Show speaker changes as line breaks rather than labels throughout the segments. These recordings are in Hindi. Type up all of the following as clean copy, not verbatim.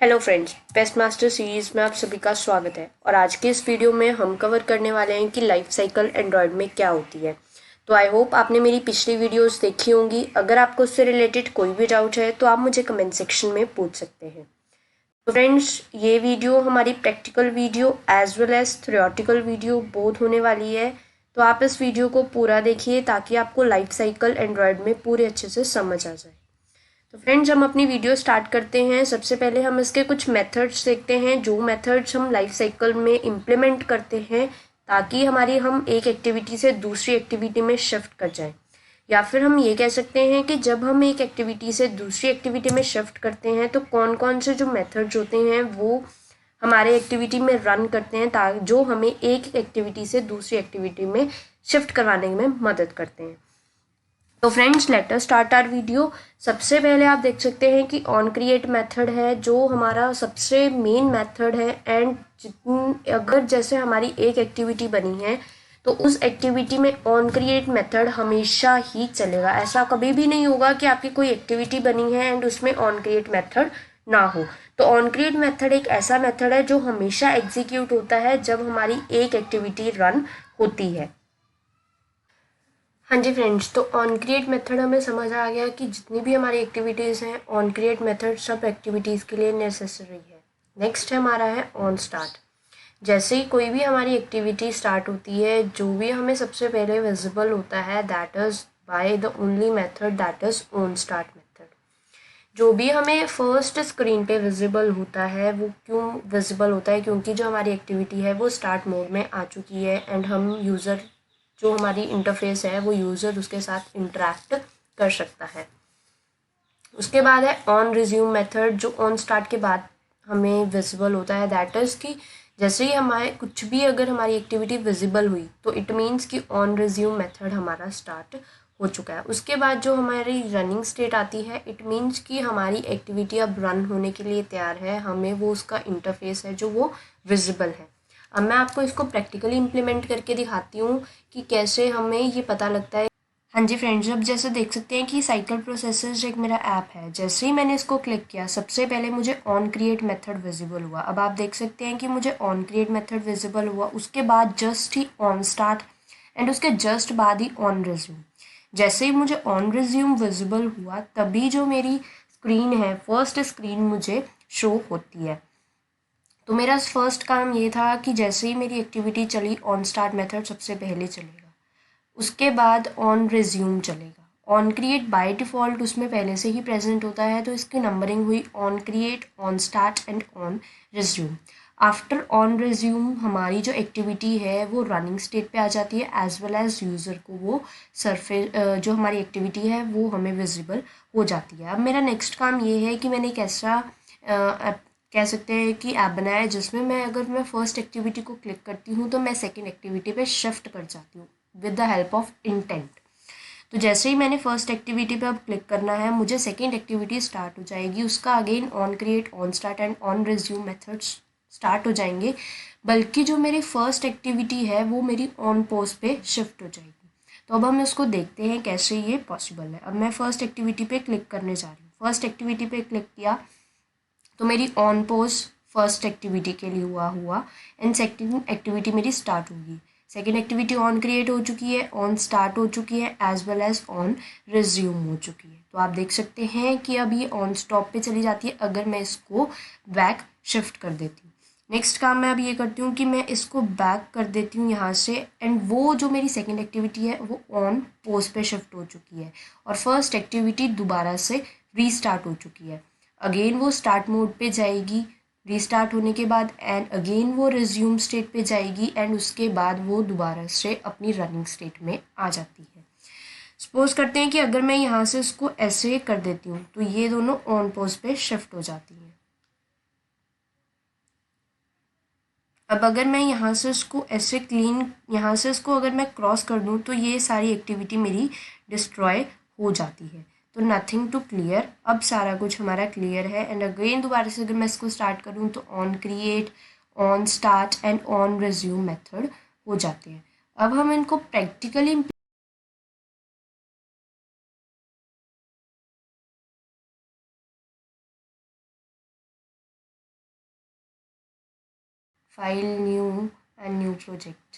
Hello friends, best master series में आप सभी का स्वागत है। और आज के इस वीडियो में हम कवर करने वाले हैं कि लाइफ साइकिल एंड्रॉयड में क्या होती है। तो आई होप आपने मेरी पिछली वीडियोस देखी होंगी। अगर आपको उससे रिलेटेड कोई भी डाउट है तो आप मुझे कमेंट सेक्शन में पूछ सकते हैं। तो फ्रेंड्स, ये वीडियो हमारी practical video as well as theoretical video both होने वाली है। तो आप इस वीडियो को पूरा देखिए ताकि आपको लाइफ साइकिल एंड्रॉयड में पूरे अच्छे से समझ आ जाए। तो फ्रेंड्स, हम अपनी वीडियो स्टार्ट करते हैं। सबसे पहले हम इसके कुछ मेथड्स देखते हैं, जो मेथड्स हम लाइफ साइकिल में इम्प्लीमेंट करते हैं ताकि हम एक एक्टिविटी से दूसरी एक्टिविटी में शिफ्ट कर जाएं। या फिर हम ये कह सकते हैं कि जब हम एक एक्टिविटी से दूसरी एक्टिविटी में शिफ्ट करते हैं तो कौन कौन से जो मेथड्स होते हैं वो हमारे एक्टिविटी में रन करते हैं ताकि जो हमें एक एक्टिविटी से दूसरी एक्टिविटी में शिफ्ट करवाने में मदद करते हैं। तो friends, let us start our video. सबसे पहले आप देख सकते हैं कि ऑन क्रिएट मेथड है जो हमारा सबसे मेन मेथड है। एंड अगर जैसे हमारी एक एक्टिविटी बनी है तो उस एक्टिविटी में ऑन क्रिएट मेथड हमेशा ही चलेगा। ऐसा कभी भी नहीं होगा कि आपकी कोई एक्टिविटी बनी है एंड उसमें ऑन क्रिएट मेथड ना हो। तो ऑन क्रिएट मेथड एक ऐसा मेथड है जो हमेशा एग्जीक्यूट होता है जब हमारी एक एक्टिविटी रन होती है। हाँ जी फ्रेंड्स, तो ऑन क्रिएट मेथड हमें समझ आ गया कि जितनी भी हमारी एक्टिविटीज़ हैं ऑन क्रिएट मेथड सब एक्टिविटीज़ के लिए नेसेसरी है। नेक्स्ट है हमारा है ऑन स्टार्ट। जैसे ही कोई भी हमारी एक्टिविटी स्टार्ट होती है, जो भी हमें सबसे पहले विजिबल होता है that is by the only method that is on start method. जो भी हमें फर्स्ट स्क्रीन पे विजिबल होता है वो क्यों विजिबल होता है, क्योंकि जो हमारी एक्टिविटी है वो स्टार्ट मोड में आ चुकी है एंड हम यूज़र जो हमारी इंटरफेस है वो यूज़र उसके साथ इंटरेक्ट कर सकता है। उसके बाद है ऑन रिज्यूम मेथड, जो ऑन स्टार्ट के बाद हमें विजिबल होता है। दैट इज़ कि जैसे ही हमारे कुछ भी अगर हमारी एक्टिविटी विजिबल हुई तो इट मीन्स कि ऑन रिज्यूम मेथड हमारा स्टार्ट हो चुका है। उसके बाद जो हमारी रनिंग स्टेट आती है, इट मीन्स कि हमारी एक्टिविटी अब रन होने के लिए तैयार है, हमें वो उसका इंटरफेस है जो वो विजिबल है। अब मैं आपको इसको प्रैक्टिकली इम्प्लीमेंट करके दिखाती हूँ कि कैसे हमें ये पता लगता है। हाँ जी फ्रेंड्स, अब जैसे देख सकते हैं कि साइकिल प्रोसेसर्स एक मेरा ऐप है। जैसे ही मैंने इसको क्लिक किया सबसे पहले मुझे ऑन क्रिएट मेथड विजिबल हुआ। अब आप देख सकते हैं कि मुझे ऑन क्रिएट मेथड विजिबल हुआ, उसके बाद just he on start and उसके जस्ट बाद ही ऑन रिज्यूम। जैसे ही मुझे ऑन रिज्यूम विजिबल हुआ तभी जो मेरी स्क्रीन है, फर्स्ट स्क्रीन मुझे शो होती है। तो मेरा फर्स्ट काम ये था कि जैसे ही मेरी एक्टिविटी चली ऑन स्टार्ट मेथड सबसे पहले चलेगा, उसके बाद ऑन रिज्यूम चलेगा। ऑन क्रिएट बाय डिफ़ॉल्ट उसमें पहले से ही प्रेजेंट होता है, तो इसकी नंबरिंग हुई on create, on start and on resume. After on resume हमारी जो एक्टिविटी है वो रनिंग स्टेट पे आ जाती है, एज वेल एज यूज़र को वो सरफेस जो हमारी एक्टिविटी है वो हमें विजिबल हो जाती है। अब मेरा नेक्स्ट काम ये है कि मैंने एक ऐसा कह सकते हैं कि ऐप बनाया है जिसमें अगर मैं फर्स्ट एक्टिविटी को क्लिक करती हूँ तो मैं सेकेंड एक्टिविटी पे शिफ्ट कर जाती हूँ with the help of intent. तो जैसे ही मैंने फर्स्ट एक्टिविटी पे अब क्लिक करना है, मुझे सेकेंड एक्टिविटी स्टार्ट हो जाएगी। उसका again on create, on start and on resume methods start हो जाएंगे, बल्कि जो मेरी फर्स्ट एक्टिविटी है वो मेरी ऑन पोज पे शिफ्ट हो जाएगी। तो अब हम इसको देखते हैं कैसे ये पॉसिबल है। अब मैं फर्स्ट एक्टिविटी पे क्लिक करने जा रही हूँ। फर्स्ट एक्टिविटी पे क्लिक किया तो मेरी ऑन पोज फर्स्ट एक्टिविटी के लिए हुआ एंड सेकेंड एक्टिविटी मेरी स्टार्ट होगी। सेकेंड एक्टिविटी ऑन क्रिएट हो चुकी है, ऑन स्टार्ट हो चुकी है, as well as on resume हो चुकी है। तो आप देख सकते हैं कि अब ये ऑन स्टॉप पे चली जाती है अगर मैं इसको बैक शिफ्ट कर देती हूँ। नेक्स्ट काम मैं अब ये करती हूँ कि मैं इसको बैक कर देती हूँ यहाँ से, एंड वो जो मेरी सेकेंड एक्टिविटी है वो ऑन पोज पे शिफ्ट हो चुकी है और फर्स्ट एक्टिविटी दोबारा से रीस्टार्ट हो चुकी है। अगेन वो स्टार्ट मोड पे जाएगी, रीस्टार्ट होने के बाद एंड अगेन वो रिज्यूम स्टेट पे जाएगी एंड उसके बाद वो दोबारा से अपनी रनिंग स्टेट में आ जाती है। सपोज करते हैं कि अगर मैं यहाँ से इसको ऐसे कर देती हूँ तो ये दोनों ऑन पोज पे शिफ्ट हो जाती हैं। अब अगर मैं यहाँ से इसको ऐसे यहाँ से इसको अगर मैं क्रॉस कर दूँ तो ये सारी एक्टिविटी मेरी डिस्ट्रॉय हो जाती है। तो नथिंग टू क्लियर, अब सारा कुछ हमारा क्लियर है। एंड अगेन दोबारा से अगर मैं इसको स्टार्ट करूँ तो on create, on start and on resume method हो जाते हैं। अब हम इनको practically file, new and new project.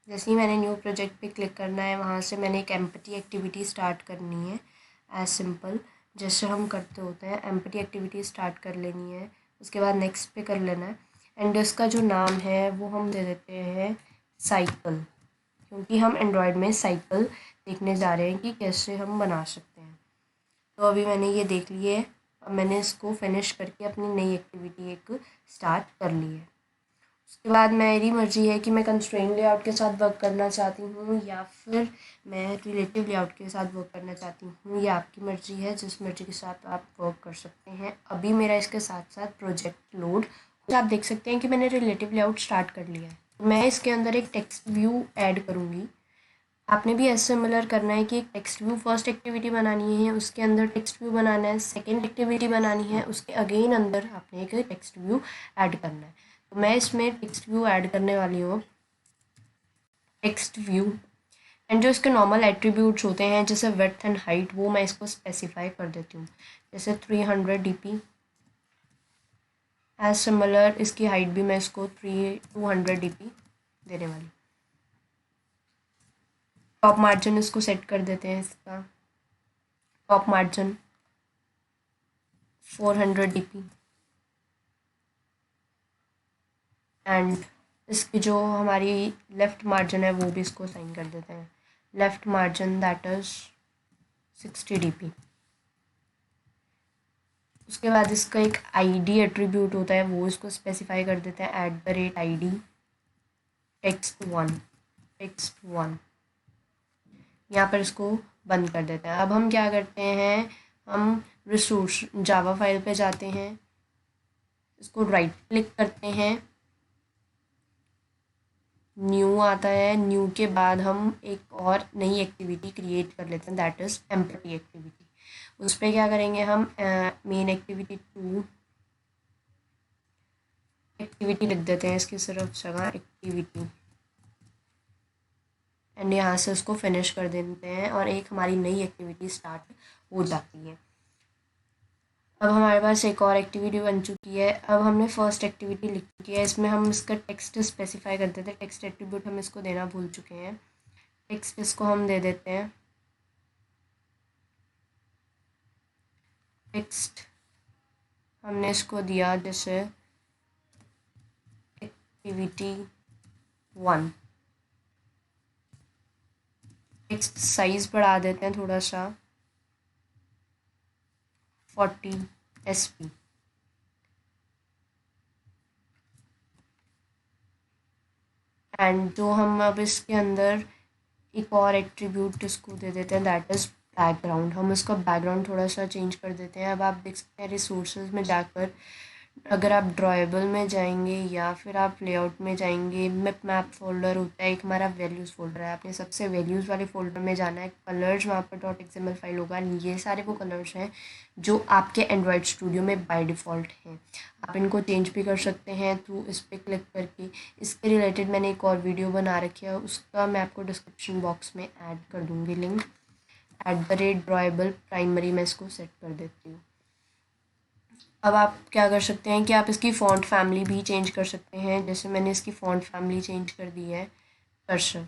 जैसे ही मैंने न्यू प्रोजेक्ट पे क्लिक करना है, वहाँ से मैंने एक एम्पटी एक्टिविटी स्टार्ट करनी है। एज सिंपल जैसे हम करते होते हैं, एम्पटी एक्टिविटी स्टार्ट कर लेनी है। उसके बाद नेक्स्ट पे कर लेना है एंड इसका जो नाम है वो हम दे देते हैं साइकिल, क्योंकि हम एंड्रॉयड में साइकिल देखने जा रहे हैं कि कैसे हम बना सकते हैं। तो अभी मैंने ये देख ली है। अब मैंने इसको फिनिश करके अपनी नई एक्टिविटी एक स्टार्ट कर ली है। उसके बाद मेरी मर्ज़ी है कि मैं कंस्ट्रेंट लेआउट के साथ वर्क करना चाहती हूँ या फिर मैं रिलेटिव लेआउट के साथ वर्क करना चाहती हूँ। ये आपकी मर्ज़ी है, जिस मर्ज़ी के साथ आप वर्क कर सकते हैं। अभी मेरा इसके साथ साथ प्रोजेक्ट लोड, आप देख सकते हैं कि मैंने रिलेटिव लेआउट स्टार्ट कर लिया है। मैं इसके अंदर एक टेक्स्ट व्यू ऐड करूँगी। आपने भी ऐसे सिमिलर करना है कि एक टेक्स्ट व्यू फर्स्ट एक्टिविटी बनानी है, उसके अंदर टेक्स्ट व्यू बनाना है, सेकेंड एक्टिविटी बनानी है, उसके अगेन अंदर आपने एक टेक्स्ट व्यू ऐड करना है। तो मैं इसमें टेक्स्ट व्यू ऐड करने वाली हूँ, टेक्स्ट व्यू। एंड जो इसके नॉर्मल एट्रीब्यूट्स होते हैं जैसे विड्थ एंड हाइट, वो मैं इसको स्पेसिफाई कर देती हूँ। जैसे 300 dp। एज सिमिलर इसकी हाइट भी मैं इसको 200 dp देने वाली। टॉप मार्जिन इसको सेट कर देते हैं। इसका टॉप मार्जिन 400 dp। एंड इसकी जो हमारी लेफ़्ट मार्जिन है वो भी इसको साइन कर देते हैं। Left margin that is 60 dp। उसके बाद इसका एक आईडी एट्रीब्यूट होता है, वो इसको स्पेसिफाई कर देते हैं @id text1। यहाँ पर इसको बंद कर देते हैं। अब हम क्या करते हैं, हम रिसोर्स जावा फाइल पे जाते हैं, इसको राइट क्लिक करते हैं, न्यू आता है। न्यू के बाद हम एक और नई एक्टिविटी क्रिएट कर लेते हैं, दैट इज़ एम्पटी एक्टिविटी। उस पर क्या करेंगे हम, मेन एक्टिविटी 2 एक्टिविटी लिख देते हैं इसकी सिर्फ जगह एक्टिविटी एंड यहाँ से उसको फिनिश कर देते हैं और एक हमारी नई एक्टिविटी स्टार्ट हो जाती है। अब हमारे पास एक और एक्टिविटी बन चुकी है। अब हमने फर्स्ट एक्टिविटी लिख चुकी है, इसमें हम इसका टेक्स्ट स्पेसिफाई कर देते हैं। टेक्स्ट एट्रीब्यूट हम इसको देना भूल चुके हैं। टेक्स्ट इसको हम दे देते हैं टेक्स्ट, हमने इसको दिया जैसे एक्टिविटी 1। टेक्स्ट साइज बढ़ा देते हैं थोड़ा सा, 40 SP। एंड जो हम अब इसके अंदर एक और एट्रीब्यूट इसको दे देते हैं, दैट इज़ बैकग्राउंड। हम इसका बैकग्राउंड थोड़ा सा चेंज कर देते हैं। अब आप देख सकते हैं रिसोर्सेज में जाकर, अगर आप ड्राइबल में जाएंगे या फिर आप लेआउट में जाएंगे, मैप फोल्डर होता है एक, हमारा वैल्यूज़ फोल्डर है। आपने सबसे वैल्यूज़ वाले फोल्डर में जाना है। कलर्स वहाँ पर .xml फाइल होगा। ये सारे वो कलर्स हैं जो आपके एंड्रॉयड स्टूडियो में बाय डिफ़ॉल्ट हैं। आप इनको चेंज भी कर सकते हैं थ्रू इस पर क्लिक करके। इसके रिलेटेड मैंने एक और वीडियो बना रखी है, उसका मैं आपको डिस्क्रिप्शन बॉक्स में ऐड कर दूँगी लिंक। @drawable प्राइमरी मैं इसको सेट कर देती हूँ। अब आप क्या कर सकते हैं कि आप इसकी फ़ॉन्ट फैमिली भी चेंज कर सकते हैं। जैसे मैंने इसकी फ़ॉन्ट फैमिली चेंज कर दी है कर्सर।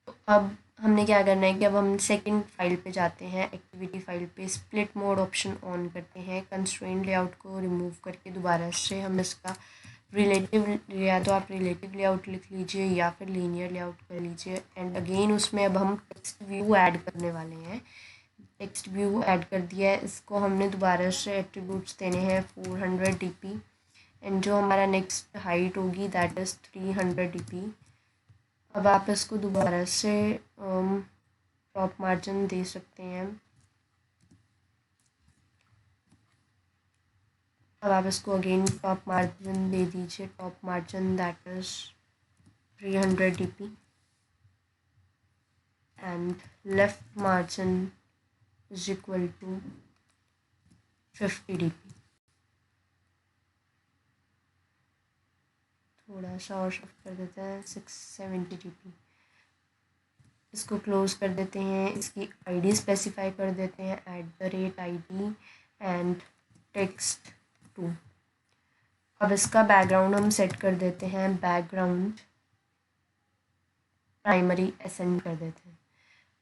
तो अब हमने क्या करना है कि अब हम सेकंड फाइल पे जाते हैं, एक्टिविटी फाइल पे स्प्लिट मोड ऑप्शन ऑन करते हैं। कंस्ट्रेंट लेआउट को रिमूव करके दोबारा से हम इसका रिलेटिव, या तो आप रिलेटिव लेआउट लिख लीजिए या फिर लीनियर लेआउट कर लीजिए। एंड अगेन उसमें अब हम टेक्स्ट व्यू ऐड करने वाले हैं। टेक्स्ट व्यू ऐड कर दिया है, इसको हमने दोबारा से एट्रीब्यूट्स देने हैं 400 dp। एंड जो हमारा नेक्स्ट हाइट होगी दैट इज़ 300 dp। अब आप इसको दोबारा से टॉप मार्जिन दे सकते हैं। अब आप इसको अगेन टॉप मार्जिन दे दीजिए, top margin that is 300 dp। And left margin is equal to 50 dp। थोड़ा सा और शिफ्ट कर देते हैं, 670 dp। इसको क्लोज कर देते हैं। इसकी आईडी स्पेसिफाई कर देते हैं @id। And text 2। अब इसका बैकग्राउंड हम सेट कर देते हैं, बैकग्राउंड प्राइमरी असेंड कर देते हैं।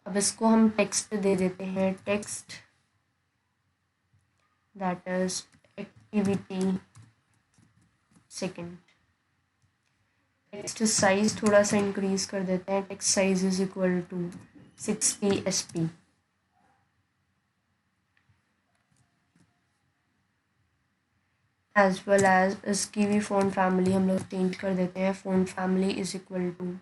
अब इसको हम टेक्स्ट दे देते हैं, text that is activity second. Text size थोड़ा सा इंक्रीज कर देते हैं, text size is equal to 60 SP। As well as इसकी भी फ़ॉन्ट फैमिली हम लोग चेंज कर देते हैं, font family is equal to.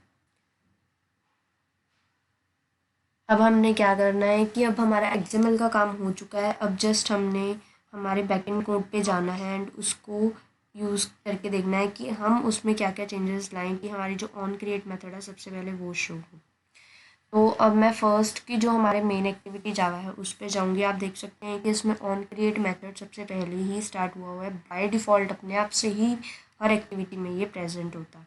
अब हमने क्या करना है कि अब हमारा XML का काम हो चुका है। अब जस्ट हमने हमारे बैकएंड कोड पे जाना है एंड उसको यूज़ करके देखना है कि हम उसमें क्या क्या चेंजेस लाएं कि हमारी जो ऑन क्रिएट मेथड है सबसे पहले वो शो हो। तो अब मैं फर्स्ट की जो हमारे मेन एक्टिविटी जावा है उस पर जाऊँगी। आप देख सकते हैं कि इसमें ऑन क्रिएट मेथड सबसे पहले ही स्टार्ट हुआ है। बाय डिफ़ॉल्ट अपने आप से ही हर एक्टिविटी में ये प्रेजेंट होता है।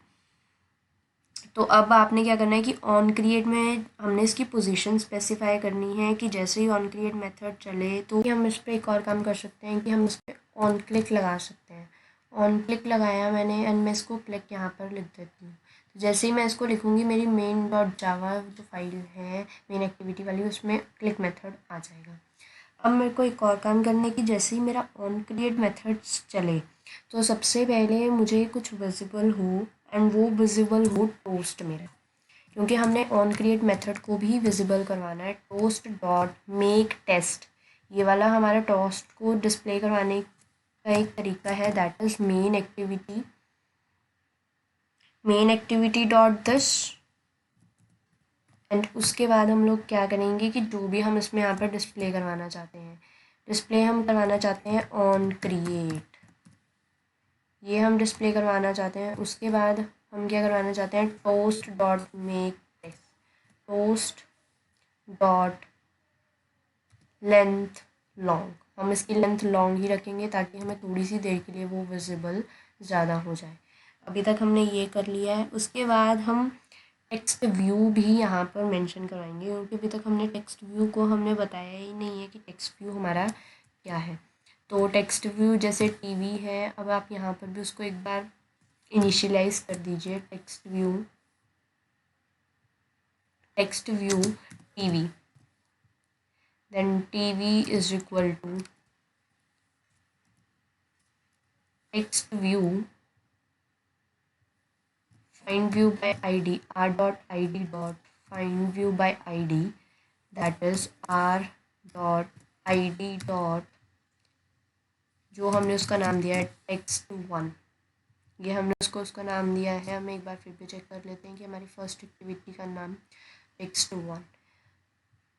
तो अब आपने क्या करना है कि ऑन क्रिएट में हमने इसकी पोजीशन स्पेसिफाई करनी है कि जैसे ही ऑन क्रिएट मेथड चले तो हम इस पर एक और काम कर सकते हैं कि हम इस पर ऑन क्लिक लगा सकते हैं। ऑन क्लिक लगाया मैंने एंड मैं इसको क्लिक यहाँ पर लिख देती हूँ। तो जैसे ही मैं इसको लिखूँगी मेरी मेन डॉट जावा जो फाइल है मेन एक्टिविटी वाली उसमें क्लिक मेथड आ जाएगा। अब मेरे को एक और काम करने की, जैसे ही मेरा ऑन क्रिएट मेथड्स चले तो सबसे पहले मुझे कुछ विजिबल हो एंड वो विजिबल हो टोस्ट मेरा, क्योंकि हमने ऑन क्रिएट मेथड को भी विजिबल करवाना है। टोस्ट डॉट मेक टेस्ट, ये वाला हमारा टोस्ट को डिस्प्ले करवाने का एक तरीका है, that is main activity dot this. And उसके बाद हम लोग क्या करेंगे कि जो भी हम इसमें यहाँ पर डिस्प्ले करवाना चाहते हैं, डिस्प्ले हम करवाना चाहते हैं ऑन क्रिएट, ये हम डिस्प्ले करवाना चाहते हैं। उसके बाद हम क्या करवाना चाहते हैं, toast dot make text, toast dot length long, हम इसकी लेंथ लॉन्ग ही रखेंगे ताकि हमें थोड़ी सी देर के लिए वो विजिबल ज़्यादा हो जाए। अभी तक हमने ये कर लिया है। उसके बाद हम टेक्स्ट व्यू भी यहाँ पर मेंशन करवाएंगे, क्योंकि अभी तक हमने टेक्स्ट व्यू को हमने बताया ही नहीं है कि टेक्स्ट व्यू हमारा क्या है। तो टेक्स्ट व्यू जैसे टीवी है, अब आप यहाँ पर भी उसको एक बार इनिशियलाइज कर दीजिए, text view TV, then TV is equal to text view find view by id, r dot id dot find view by id, that is r dot id dot जो हमने उसका नाम दिया है टेक्स्ट 1, ये हमने उसका नाम दिया है। हम एक बार फिर भी चेक कर लेते हैं कि हमारी फर्स्ट एक्टिविटी का नाम टेक्स्ट 1।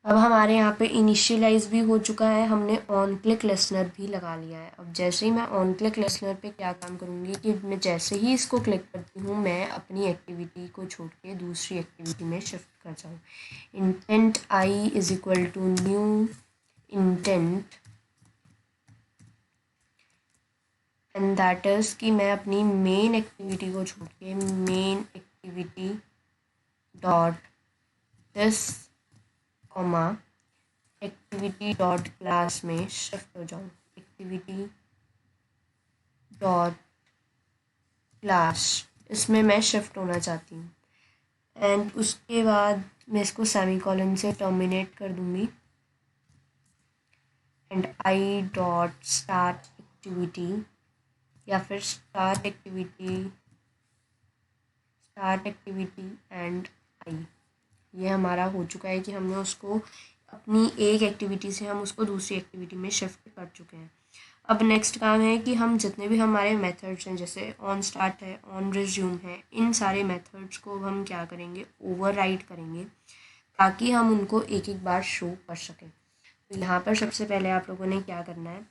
अब हमारे यहाँ पे इनिशियलाइज भी हो चुका है, हमने ऑन क्लिक लिसनर भी लगा लिया है। अब जैसे ही मैं ऑन क्लिक लिसनर पे क्या काम करूँगी कि मैं जैसे ही इसको क्लिक करती हूँ मैं अपनी एक्टिविटी को छोड़ के दूसरी एक्टिविटी में शिफ्ट कर जाऊँ। Intent I is equal to new intent and that is कि मैं अपनी मेन एक्टिविटी को छोड़ के main activity dot this comma activity dot class में शिफ्ट हो जाऊँ, एक्टिविटी डॉट क्लास इसमें मैं शिफ्ट होना चाहती हूँ। एंड उसके बाद मैं इसको सेमीकोलन से टर्मिनेट कर दूँगी and I dot start activity या फिर स्टार्ट एक्टिविटी एंड आई, ये हमारा हो चुका है कि हमने उसको अपनी एक एक्टिविटी से हम उसको दूसरी एक्टिविटी में शिफ्ट कर चुके हैं। अब नेक्स्ट काम है कि हम जितने भी हमारे मेथड्स हैं, जैसे ऑन स्टार्ट है, ऑन रिज्यूम है, इन सारे मेथड्स को हम क्या करेंगे, ओवरराइड करेंगे ताकि हम उनको एक एक बार शो कर सकें। तो यहाँ पर सबसे पहले आप लोगों ने क्या करना है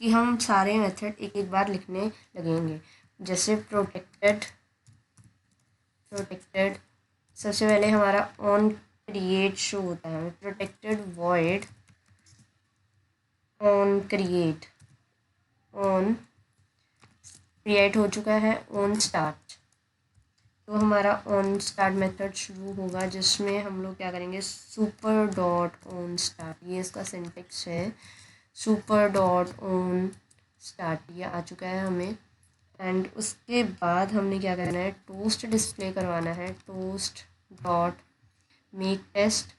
कि हम सारे मेथड एक एक बार लिखने लगेंगे। जैसे प्रोटेक्टेड, सबसे पहले हमारा ऑन क्रिएट शो होता है, protected void on create, on create हो चुका है, ऑन स्टार्ट, तो हमारा ऑन स्टार्ट मेथड शुरू होगा जिसमें हम लोग क्या करेंगे, सुपर डॉट ऑन स्टार्ट, ये इसका सिंटेक्स है, सुपर डॉट ऑन स्टार्ट, ये आ चुका है हमें। एंड उसके बाद हमने क्या करना है, टोस्ट डिस्प्ले करवाना है, toast dot make text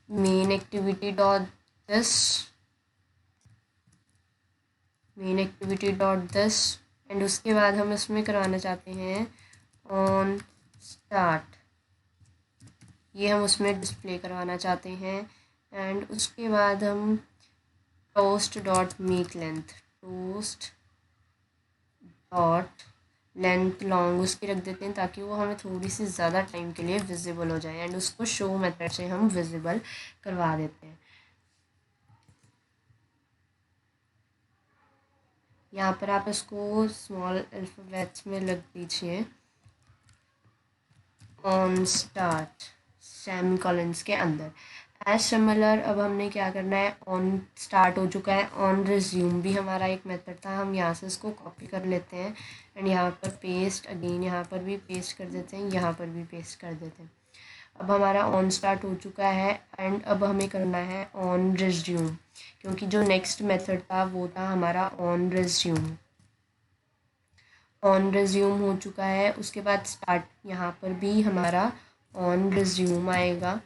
main activity dot this, main activity dot this. And उसके बाद हम इसमें करवाना चाहते हैं ऑन स्टार्ट, ये हम उसमें डिस्प्ले करवाना चाहते हैं। एंड उसके बाद हम toast dot make length, toast dot length long उसकी रख देते हैं ताकि वो हमें थोड़ी सी ज़्यादा टाइम के लिए विजिबल हो जाए। एंड उसको शो मेथड से हम विजिबल करवा देते हैं। यहाँ पर आप इसको स्मॉल अल्फ़ाबेट्स में लिख दीजिए, ऑन स्टार्ट सेमीकोलन्स के अंदर। एज सिमिलर अब हमने क्या करना है, ऑन स्टार्ट हो चुका है, ऑन रिज्यूम भी हमारा एक मेथड था, हम यहाँ से इसको कॉपी कर लेते हैं एंड यहाँ पर पेस्ट, अगेन यहाँ पर भी पेस्ट कर देते हैं, यहाँ पर भी पेस्ट कर देते हैं। अब हमारा ऑन स्टार्ट हो चुका है एंड अब हमें करना है ऑन रिज्यूम, क्योंकि जो नेक्स्ट मेथड था वो था हमारा ऑन रिज्यूम। ऑन रिज्यूम हो चुका है, उसके बाद स्टार्ट, यहाँ पर भी हमारा ऑन रिज्यूम आएगा।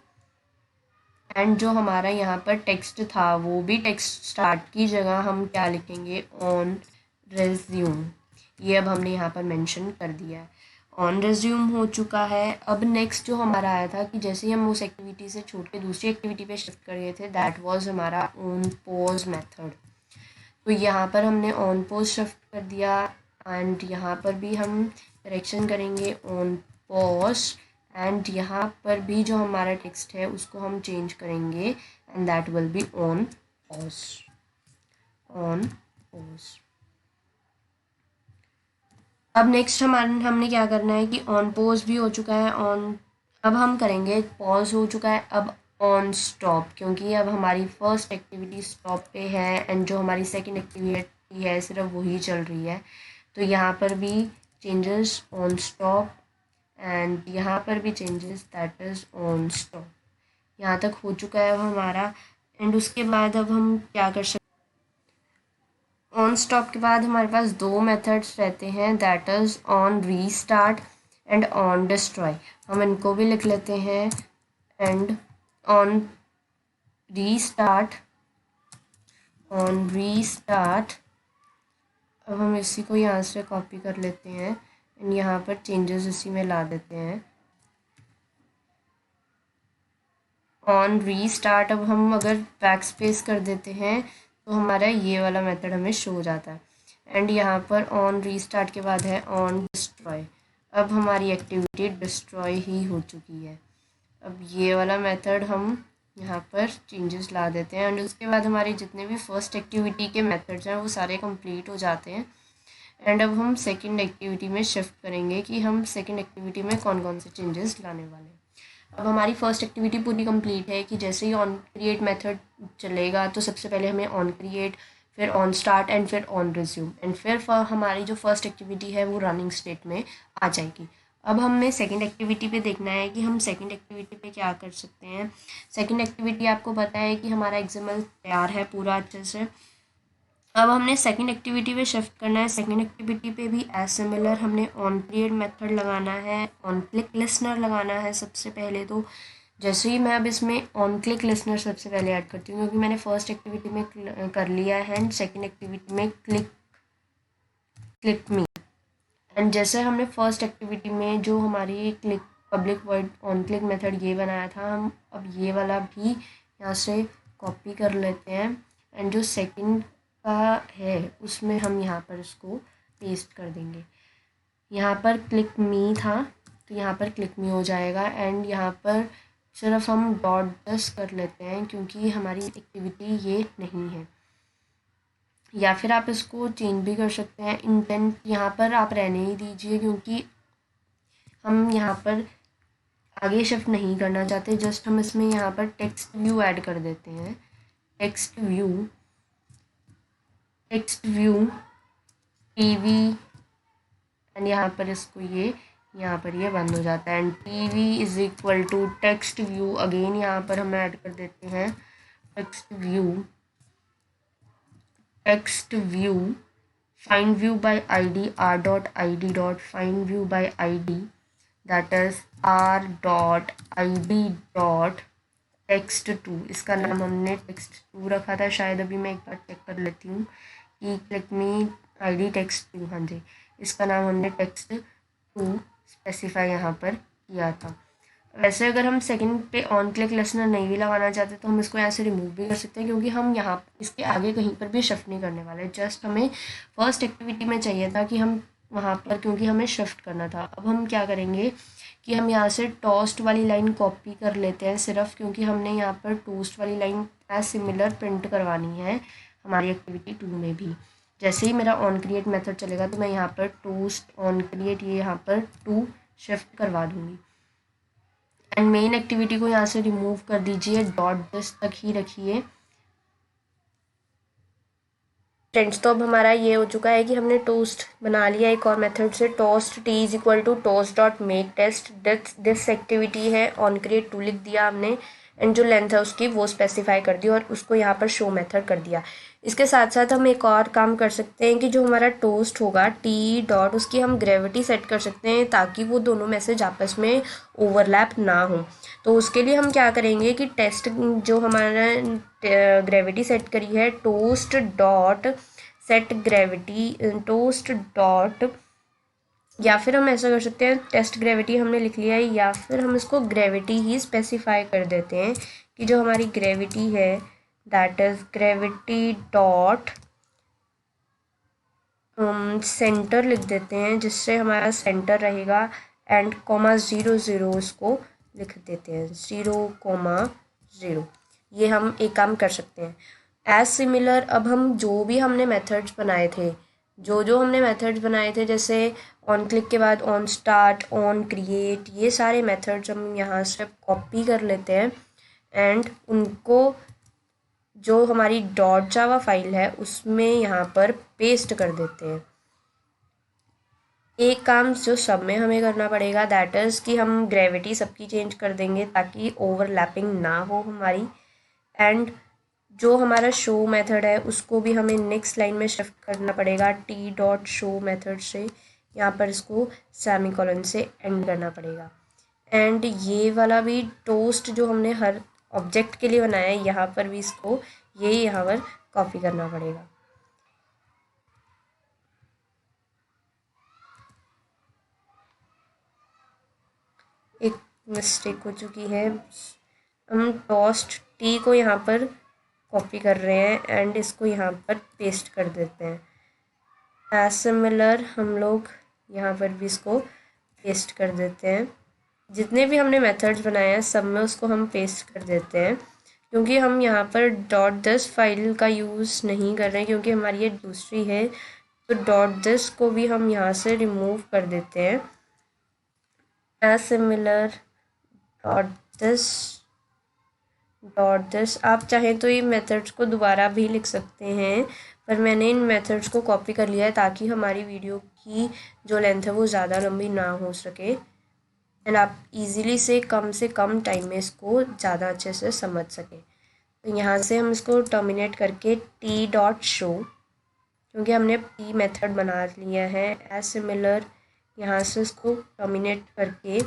एंड जो हमारा यहाँ पर टेक्स्ट था वो भी टेक्स्ट स्टार्ट की जगह हम क्या लिखेंगे, ऑन रिज्यूम, ये अब हमने यहाँ पर मेंशन कर दिया है। ऑन रिज्यूम हो चुका है। अब नेक्स्ट जो हमारा आया था कि जैसे ही हम उस एक्टिविटी से छोड़ के दूसरी एक्टिविटी पे शिफ्ट कर गए थे, दैट वाज हमारा ऑन पॉज मेथड। तो यहाँ पर हमने ऑन पॉज शिफ्ट कर दिया एंड यहाँ पर भी हम करेक्शन करेंगे ऑन पॉज। एंड यहाँ पर भी जो हमारा टेक्स्ट है उसको हम चेंज करेंगे and that will be on pause, on pause. अब नेक्स्ट हमने क्या करना है कि ऑन पॉज भी हो चुका है, ऑन, अब हम करेंगे पॉज हो चुका है, अब ऑन स्टॉप, क्योंकि अब हमारी फर्स्ट एक्टिविटी स्टॉप पे है एंड जो हमारी सेकंड एक्टिविटी है सिर्फ वही चल रही है। तो यहाँ पर भी चेंजेस ऑन स्टॉप एंड यहाँ पर भी changes that is on stop. यहाँ तक हो चुका है अब हमारा। एंड उसके बाद अब हम क्या कर सकते, ऑन स्टॉप के बाद हमारे पास दो मेथड्स रहते हैं, that is on restart and on destroy. हम इनको भी लिख लेते हैं। And on restart, on restart, अब हम इसी को यहाँ से कॉपी कर लेते हैं एंड यहाँ पर चेंजेस इसी में ला देते हैं। ऑन रीस्टार्ट, अब हम अगर बैक स्पेस कर देते हैं तो हमारा ये वाला मेथड हमें शो हो जाता है। एंड यहाँ पर ऑन रीस्टार्ट के बाद है ऑन डिस्ट्रॉय, अब हमारी एक्टिविटी डिस्ट्रॉय ही हो चुकी है। अब ये वाला मेथड हम यहाँ पर चेंजेस ला देते हैं एंड उसके बाद हमारे जितने भी फर्स्ट एक्टिविटी के मेथड्स हैं वो सारे कंप्लीट हो जाते हैं। एंड अब हम सेकंड एक्टिविटी में शिफ्ट करेंगे कि हम सेकंड एक्टिविटी में कौन कौन से चेंजेस लाने वाले हैं। अब हमारी फर्स्ट एक्टिविटी पूरी कंप्लीट है कि जैसे ही ऑन क्रिएट मेथड चलेगा तो सबसे पहले हमें ऑन क्रिएट, फिर ऑन स्टार्ट एंड फिर ऑन रिज्यूम, एंड फिर हमारी जो फर्स्ट एक्टिविटी है वो रनिंग स्टेट में आ जाएगी। अब हमें सेकंड एक्टिविटी पे देखना है कि हम सेकंड एक्टिविटी पे क्या कर सकते हैं। सेकंड एक्टिविटी आपको पता है कि हमारा एग्जाम्पल तैयार है पूरा अच्छे से। अब हमने सेकंड एक्टिविटी पे शिफ्ट करना है। सेकंड एक्टिविटी पे भी एज सिमिलर हमने ऑन क्रिएट मेथड लगाना है, ऑन क्लिक लिसनर लगाना है सबसे पहले। तो जैसे ही मैं अब इसमें ऑन क्लिक लिसनर सबसे पहले ऐड करती हूँ क्योंकि मैंने फर्स्ट एक्टिविटी में कर लिया है एंड सेकंड एक्टिविटी में क्लिक मी। एंड जैसे हमने फर्स्ट एक्टिविटी में जो हमारी click public word on click method ये बनाया था, हम अब ये वाला भी यहाँ से कॉपी कर लेते हैं एंड जो सेकंड का है उसमें हम यहाँ पर इसको पेस्ट कर देंगे। यहाँ पर क्लिक मी था तो यहाँ पर क्लिक मी हो जाएगा एंड यहाँ पर सिर्फ हम डॉट दस कर लेते हैं क्योंकि हमारी एक्टिविटी ये नहीं है। या फिर आप इसको चेंज भी कर सकते हैं, इंटेंट यहाँ पर आप रहने ही दीजिए क्योंकि हम यहाँ पर आगे शिफ्ट नहीं करना चाहते। जस्ट हम इसमें यहाँ पर टेक्स्ट व्यू ऐड कर देते हैं, टेक्स्ट व्यू टीवी एंड यहाँ पर इसको यहाँ पर ये बंद हो जाता है and TV is equal to text view. Again यहाँ पर हम ऐड कर देते हैं text view find view by id r dot id dot find view by id, that is r dot id dot text 2। इसका नाम हमने text 2 रखा था शायद, अभी मैं एक बार चेक कर लेती हूँ कि क्लिक मी id text 2, हाँ जी, इसका नाम हमने text 2 स्पेसिफाई यहाँ पर किया था। वैसे अगर हम सेकंड पे ऑन क्लिक लिसनर नहीं भी लगाना चाहते तो हम इसको यहाँ से रिमूव भी कर सकते हैं, क्योंकि हम यहाँ इसके आगे कहीं पर भी शिफ्ट नहीं करने वाले। जस्ट हमें फर्स्ट एक्टिविटी में चाहिए था कि हम वहाँ पर, क्योंकि हमें शिफ्ट करना था। अब हम क्या करेंगे कि हम यहाँ से टोस्ट वाली लाइन कॉपी कर लेते हैं सिर्फ, क्योंकि हमने यहाँ पर टोस्ट वाली लाइन एज सिमिलर प्रिंट करवानी है हमारी एक्टिविटी 2 में भी। जैसे ही मेरा ऑन क्रिएट मेथड चलेगा तो मैं यहाँ पर टोस्ट ऑन क्रिएट ये यहाँ पर 2 शिफ्ट करवा दूँगी। एंड मेन एक्टिविटी को यहाँ से रिमूव कर दीजिए, डॉट दिस तक ही रखिए। फ्रेंड्स, तो अब हमारा ये हो चुका है कि हमने टोस्ट बना लिया एक और मेथड से, toast T is equal to toast dot make text this activity है, ऑन क्रिएट 2 लिख दिया हमने, एंड जो लेंथ है उसकी वो स्पेसिफाई कर दी और उसको यहाँ पर शो मेथड कर दिया। इसके साथ साथ हम एक और काम कर सकते हैं कि जो हमारा टोस्ट होगा टी डॉट, उसकी हम ग्रेविटी सेट कर सकते हैं ताकि वो दोनों मैसेज आपस में ओवरलैप ना हो। तो उसके लिए हम क्या करेंगे कि टेस्ट जो हमारा ग्रेविटी सेट करी है toast dot set gravity toast dot, या फिर हम ऐसा कर सकते हैं टेस्ट ग्रेविटी हमने लिख लिया है, या फिर हम इसको ग्रेविटी ही स्पेसिफाई कर देते हैं कि जो हमारी ग्रेविटी है that is gravity dot centre लिख देते हैं, जिससे हमारा सेंटर रहेगा, एंड कॉमा 0 0 उसको लिख देते हैं 0,0। ये हम एक काम कर सकते हैं। एज सिमिलर अब हम जो भी हमने मेथड्स बनाए थे, जो हमने मेथड्स बनाए थे, जैसे ऑन क्लिक के बाद ऑन स्टार्ट, ऑन क्रिएट, ये सारे मेथड्स हम यहाँ से कॉपी कर लेते हैं एंड उनको जो हमारी डॉट जावा फाइल है उसमें यहाँ पर पेस्ट कर देते हैं। एक काम जो सब में हमें करना पड़ेगा दैट इज़ कि हम ग्रेविटी सबकी चेंज कर देंगे ताकि ओवरलैपिंग ना हो हमारी, एंड जो हमारा शो मेथड है उसको भी हमें नेक्स्ट लाइन में शिफ्ट करना पड़ेगा टी डॉट शो मेथड से, यहाँ पर इसको सेमीकोलन से एंड करना पड़ेगा। एंड ये वाला भी टोस्ट जो हमने हर ऑब्जेक्ट के लिए बनाया है यहाँ पर भी इसको ये यहाँ पर कॉपी करना पड़ेगा। एक मिस्टेक हो चुकी है, हम टोस्ट टी को यहाँ पर कॉपी कर रहे हैं एंड इसको यहाँ पर पेस्ट कर देते हैं। एज सिमिलर हम लोग यहाँ पर भी इसको पेस्ट कर देते हैं। जितने भी हमने मेथड्स बनाए हैं सब में उसको हम पेस्ट कर देते हैं, क्योंकि हम यहाँ पर डॉट दिस फाइल का यूज़ नहीं कर रहे हैं क्योंकि हमारी ये दूसरी है, तो डॉट दिस को भी हम यहाँ से रिमूव कर देते हैं। एज सिमिलर डॉट दिस आप चाहें तो ये मेथड्स को दोबारा भी लिख सकते हैं, पर मैंने इन मेथड्स को कॉपी कर लिया है ताकि हमारी वीडियो की जो लेंथ है वो ज़्यादा लंबी ना हो सके एंड आप इजीली से कम टाइम में इसको ज़्यादा अच्छे से समझ सकें। तो यहाँ से हम इसको टर्मिनेट करके टी डॉट शो, क्योंकि हमने टी मेथड बना लिया है, एज सिमिलर यहाँ से इसको टर्मिनेट करके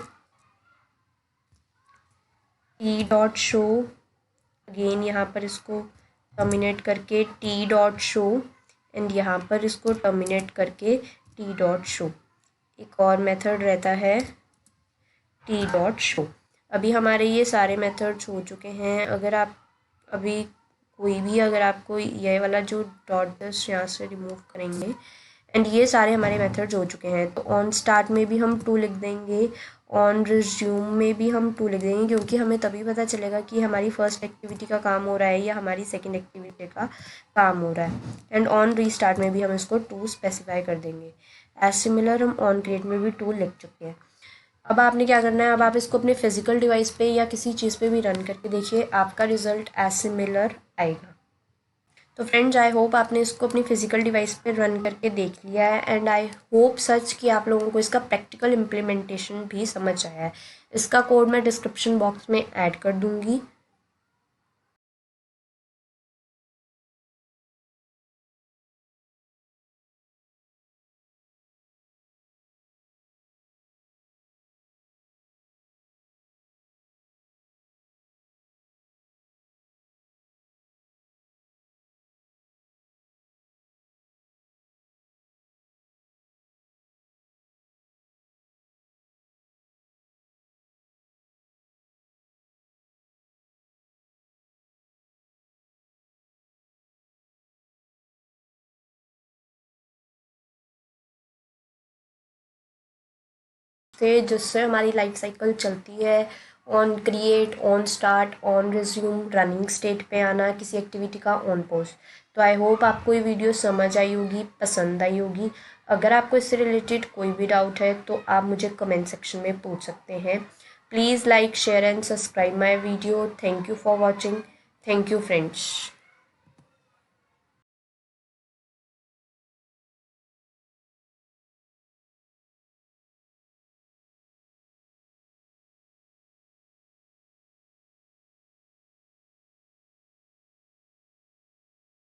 टी डॉट शो, अगेन यहाँ पर इसको टर्मिनेट करके टी डॉट शो, एंड यहाँ पर इसको टर्मिनेट करके टी डॉट शो। एक और मेथड रहता है टी डॉट शो। अभी हमारे ये सारे मेथड्स हो चुके हैं। अगर आप अभी कोई भी अगर आपको ये वाला जो डॉट दिस यहाँ से रिमूव करेंगे एंड ये सारे हमारे मेथड्स हो चुके हैं, तो ऑन स्टार्ट में भी हम 2 लिख देंगे, ऑन रिज्यूम में भी हम 2 लिख देंगे, क्योंकि हमें तभी पता चलेगा कि हमारी फर्स्ट एक्टिविटी का काम हो रहा है या हमारी सेकंड एक्टिविटी का काम हो रहा है। एंड ऑन रीस्टार्ट में भी हम इसको 2 स्पेसिफाई कर देंगे। एज सिमिलर हम ऑन क्रिएट में भी 2 लिख चुके हैं। अब आपने क्या करना है, अब आप इसको अपने फिजिकल डिवाइस पे या किसी चीज़ पे भी रन करके देखिए, आपका रिजल्ट एज सिमिलर आएगा। तो फ्रेंड्स, आई होप आपने इसको अपनी फिजिकल डिवाइस पे रन करके देख लिया है, एंड आई होप सच कि आप लोगों को इसका प्रैक्टिकल इम्प्लीमेंटेशन भी समझ आया है। इसका कोड मैं डिस्क्रिप्शन बॉक्स में ऐड कर दूँगी। थे जिससे हमारी लाइफ साइकिल चलती है। On create, on start, on resume, running state पे आना किसी एक्टिविटी का, ऑन पोस्ट। तो आई होप आपको ये वीडियो समझ आई होगी, पसंद आई होगी। अगर आपको इससे रिलेटेड कोई भी डाउट है तो आप मुझे कमेंट सेक्शन में पूछ सकते हैं। Please like, share and subscribe my video. Thank you for watching. Thank you friends.